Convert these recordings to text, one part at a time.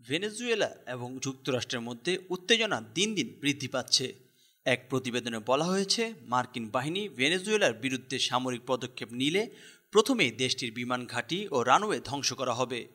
Venezuela এবং যুক্তরাষ্ট্রের মধ্যে উত্তেজনা দিন দিন বৃদ্ধি পাচ্ছে। এক প্রতিবেদনে বলা হয়েছে, মার্কিন বাহিনী ভেনেজুয়েলার বিরুদ্ধে সামরিক পদক্ষেপ নিলে প্রথমেই দেশটির বিমান ঘাঁটি ও রানওয়ে ধ্বংস করা হবে।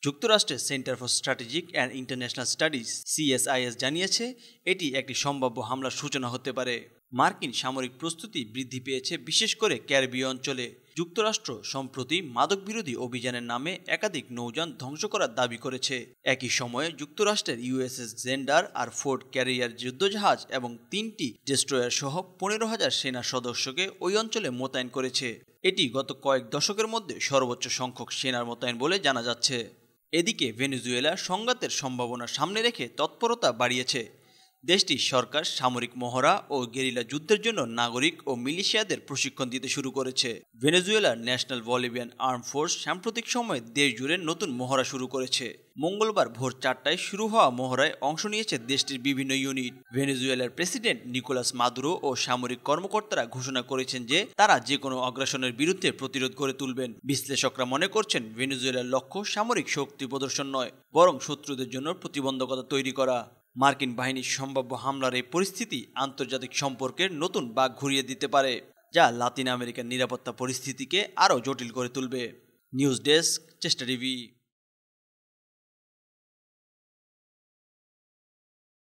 যুক্তরাষ্ট্রের centre for strategic and international studies CSIS জানিয়েছে, এটি একটি সম্ভাব্য হামলার সূচনা হতে পারে। মার্কিন সামরিক প্রস্তুতি বৃদ্ধি পেয়েছে, বিশেষ করে ক্যারিবীয় অঞ্চলে। যুক্তরাষ্ট্র সম্প্রতি মাদক বিরোধী অভিযানের নামে একাধিক নৌযান ধ্বংস করার দাবি করেছে। একই সময়ে যুক্তরাষ্ট্রের USS Gerald R Ford carrier যুদ্ধজাহাজ এবং 3টি ডেস্ট্রয়ার সহ 15,000 সেনা সদস্যকে ওই অঞ্চলে মোতায়েন করেছে। এটি গত কয়েক দশকের মধ্যে সর্বোচ্চ সংখ্যক সেনার মোতায়েন বলে জানা যাচ্ছে। এদিকে ভেনেজুয়েলা সংঘাতের সম্ভাবনা সামনে রেখে তৎপরতা বাড়িয়েছে। দেশটির সরকার সামরিক মহড়া ও গেরিলা যুদ্ধের জন্য নাগরিক ও মিলিশিয়াদের প্রশিক্ষণ দিতে শুরু করেছে। ভেনেজুয়েলার ন্যাশনাল বলিভিয়ান আর্ম ফোর্স সাম্প্রতিক সময়ে দেশ জুড়ে নতুন মহড়া শুরু করেছে। মঙ্গলবার ভোর 4টায় শুরু হওয়া মহড়ায় অংশ নিয়েছে দেশটির বিভিন্ন ইউনিট। ভেনেজুয়েলার প্রেসিডেন্ট নিকোলাস মাদুরো ও সামরিক কর্মকর্তারা ঘোষণা করেছেন যে তারা যে কোনো আগ্রাসনের বিরুদ্ধে প্রতিরোধ গড়ে তুলবেন। বিশ্লেষকরা মনে করছেন, ভেনেজুয়েলার লক্ষ্য সামরিক শক্তি প্রদর্শন নয়, বরং শত্রুদের জন্য প্রতিবন্ধকতা তৈরি করা। মার্কিন বাহিনীর সম্ভাব্য হামলার এই পরিস্থিতি আন্তর্জাতিক সম্পর্কের নতুন বাঁক ঘুরিয়ে দিতে পারে, যা লাতিন আমেরিকার নিরাপত্তা পরিস্থিতিকে আরও জটিল করে তুলবে। নিউজ ডেস্ক, চেষ্টা টিভি।